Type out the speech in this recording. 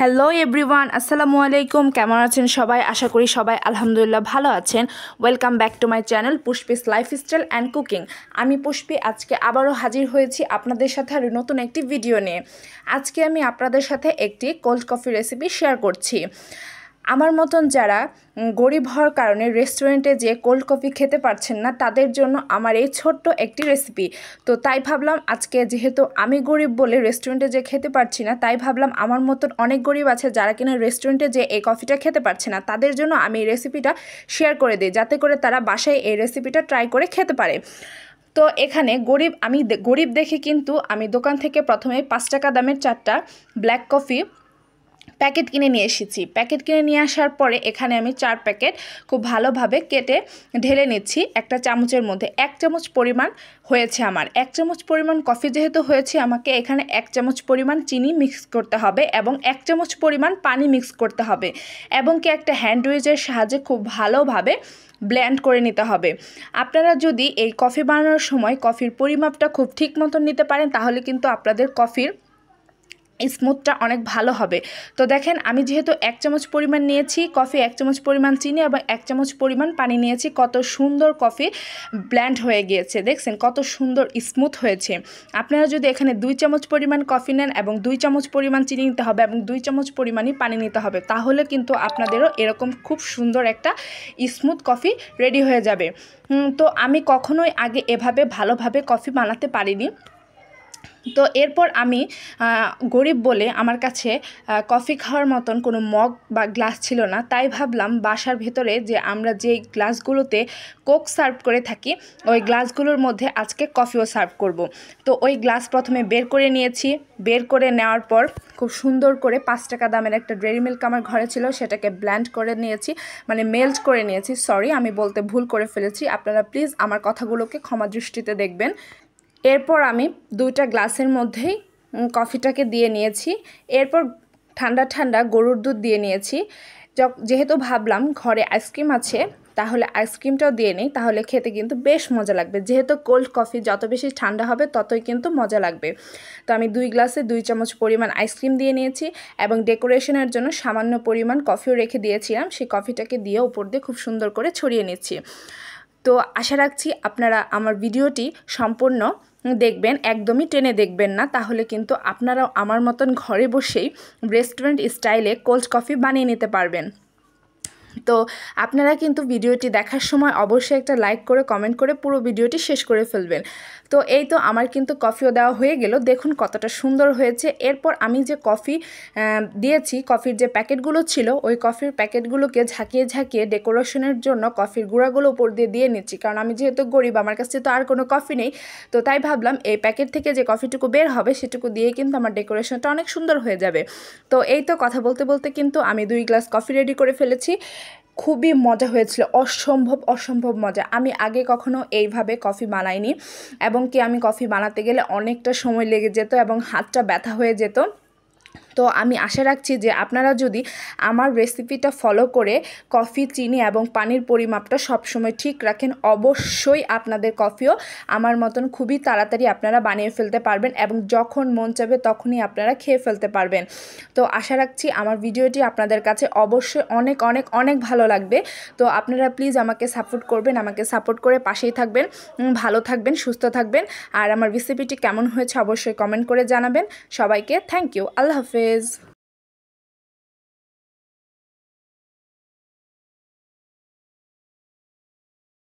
Hello everyone, আসসালামু আলাইকুম। কেমন আছেন সবাই? আশা করি সবাই আলহামদুলিল্লাহ ভালো আছেন। Welcome back to my channel Pushpi's lifestyle and cooking. আমি পুষ্পি আজকে আবারও হাজির হয়েছি আপনাদের সাথে আর নতুন একটি ভিডিও নিয়ে। আজকে আমি আপনাদের সাথে একটি কোল্ড কফি রেসিপি শেয়ার করছি। আমার মতন যারা গরিব হওয়ার কারণে রেস্টুরেন্টে যে কোল্ড কফি খেতে পারছেন না, তাদের জন্য আমার এই ছোট্ট একটি রেসিপি। তো তাই ভাবলাম আজকে, যেহেতু আমি গরিব বলে রেস্টুরেন্টে যে খেতে পারছি না, তাই ভাবলাম আমার মতন অনেক গরিব আছে যারা কিনা রেস্টুরেন্টে যে এই কফিটা খেতে পারছে না, তাদের জন্য আমি এই রেসিপিটা শেয়ার করে দিই, যাতে করে তারা বাসায় এই রেসিপিটা ট্রাই করে খেতে পারে। তো এখানে গরিব দেখে কিন্তু আমি দোকান থেকে প্রথমে 5 টাকা দামের 4টা ব্ল্যাক কফি প্যাকেট কিনে নিয়ে এসেছি। প্যাকেট কিনে নিয়ে আসার পরে এখানে আমি 4 প্যাকেট খুব ভালোভাবে কেটে ঢেলে নিচ্ছি একটা চামচের মধ্যে। 1 চামচ পরিমাণ হয়েছে আমার। 1 চামচ পরিমাণ কফি যেহেতু হয়েছে, আমাকে এখানে 1 চামচ পরিমাণ চিনি মিক্স করতে হবে এবং 1 চামচ পরিমাণ পানি মিক্স করতে হবে, এবং কি একটা হ্যান্ড উইচের সাহায্যে খুব ভালোভাবে ব্লেন্ড করে নিতে হবে। আপনারা যদি এই কফি বানানোর সময় কফির পরিমাপটা খুব ঠিক মতন নিতে পারেন, তাহলে কিন্তু আপনাদের কফির স্মুথটা অনেক ভালো হবে। তো দেখেন, আমি যেহেতু 1 চামচ পরিমাণ নিয়েছি কফি, 1 চামচ পরিমাণ চিনি এবং 1 চামচ পরিমাণ পানি নিয়েছি, কত সুন্দর কফি ব্লেন্ড হয়ে গিয়েছে। দেখছেন কত সুন্দর স্মুথ হয়েছে। আপনারা যদি এখানে 2 চামচ পরিমাণ কফি নেন এবং 2 চামচ পরিমাণ চিনি নিতে হবে এবং 2 চামচ পরিমাণই পানি নিতে হবে, তাহলে কিন্তু আপনাদেরও এরকম খুব সুন্দর একটা স্মুথ কফি রেডি হয়ে যাবে। তো আমি কখনোই আগে এভাবে ভালোভাবে কফি বানাতে পারিনি। তো এরপর আমি গরিব বলে আমার কাছে কফি খাওয়ার মতন কোনো মগ বা গ্লাস ছিল না, তাই ভাবলাম বাসার ভেতরে যে আমরা যেই গ্লাসগুলোতে কোক সার্ভ করে থাকি, ওই গ্লাসগুলোর মধ্যে আজকে কফিও সার্ভ করব। তো ওই গ্লাস প্রথমে বের করে নিয়েছি। বের করে নেওয়ার পর খুব সুন্দর করে 5 টাকা দামের একটা ডেইরি মিল্ক আমার ঘরে ছিল, সেটাকে ব্লেন্ড করে নিয়েছি, মানে মেল্ট করে নিয়েছি। সরি, আমি বলতে ভুল করে ফেলেছি। আপনারা প্লিজ আমার কথাগুলোকে ক্ষমা দৃষ্টিতে দেখবেন। এরপর আমি 2টা গ্লাসের মধ্যেই কফিটাকে দিয়ে নিয়েছি। এরপর ঠান্ডা ঠান্ডা গরুর দুধ দিয়ে নিয়েছি। যেহেতু ভাবলাম ঘরে আইসক্রিম আছে, তাহলে আইসক্রিমটাও দিয়ে নিই, তাহলে খেতে কিন্তু বেশ মজা লাগবে। যেহেতু কোল্ড কফি যত বেশি ঠান্ডা হবে ততই কিন্তু মজা লাগবে। তো আমি 2 গ্লাসে 2 চামচ পরিমাণ আইসক্রিম দিয়ে নিয়েছি এবং ডেকোরেশনের জন্য সামান্য পরিমাণ কফিও রেখে দিয়েছিলাম, সেই কফিটাকে দিয়ে উপর দিয়ে খুব সুন্দর করে ছড়িয়ে নিচ্ছি। তো আশা রাখছি আপনারা আমার ভিডিওটি সম্পূর্ণ দেখবেন, একদমই টেনে দেখবেন না, তাহলে কিন্তু আপনারাও আমার মতন ঘরে বসেই রেস্টুরেন্ট স্টাইলে কোল্ড কফি বানিয়ে নিতে পারবেন। তো আপনারা কিন্তু ভিডিওটি দেখার সময় অবশ্যই একটা লাইক করে কমেন্ট করে পুরো ভিডিওটি শেষ করে ফেলবেন। তো এই তো আমার কিন্তু কফিও দেওয়া হয়ে গেল, দেখুন কতটা সুন্দর হয়েছে। এরপর আমি যে কফি দিয়েছি, কফির যে প্যাকেটগুলো ছিল, ওই কফির প্যাকেটগুলোকে ঝাঁকিয়ে ঝাঁকিয়ে ডেকোরেশনের জন্য কফির গুঁড়াগুলো উপর দিয়ে নিচ্ছি, কারণ আমি যেহেতু গরিব, আমার কাছে তো আর কোনো কফি নেই। তো তাই ভাবলাম এই প্যাকেট থেকে যে কফিটুকু বের হবে সেটুকু দিয়ে কিন্তু আমার ডেকোরেশনটা অনেক সুন্দর হয়ে যাবে। তো এই তো কথা বলতে বলতে কিন্তু আমি 2 গ্লাস কফি রেডি করে ফেলেছি। খুবই মজা হয়েছিল, অসম্ভব মজা। আমি আগে কখনো এইভাবে কফি বানাইনি, এবং কি আমি কফি বানাতে গেলে অনেকটা সময় লেগে যেত এবং হাতটা ব্যথা হয়ে যেত। তো আমি আশা রাখছি যে আপনারা যদি আমার রেসিপিটা ফলো করে কফি, চিনি এবং পানির পরিমাপটা সবসময় ঠিক রাখেন, অবশ্যই আপনাদের কফিও আমার মতন খুবই তাড়াতাড়ি আপনারা বানিয়ে ফেলতে পারবেন এবং যখন মন চাবে তখনই আপনারা খেয়ে ফেলতে পারবেন। তো আশা রাখছি আমার ভিডিওটি আপনাদের কাছে অবশ্যই অনেক অনেক অনেক ভালো লাগবে। তো আপনারা প্লিজ আমাকে সাপোর্ট করবেন, আমাকে সাপোর্ট করে পাশেই থাকবেন। ভালো থাকবেন, সুস্থ থাকবেন, আর আমার রেসিপিটি কেমন হয়েছে অবশ্যই কমেন্ট করে জানাবেন। সবাইকে থ্যাংক ইউ। আল্লাহ হাফেজ।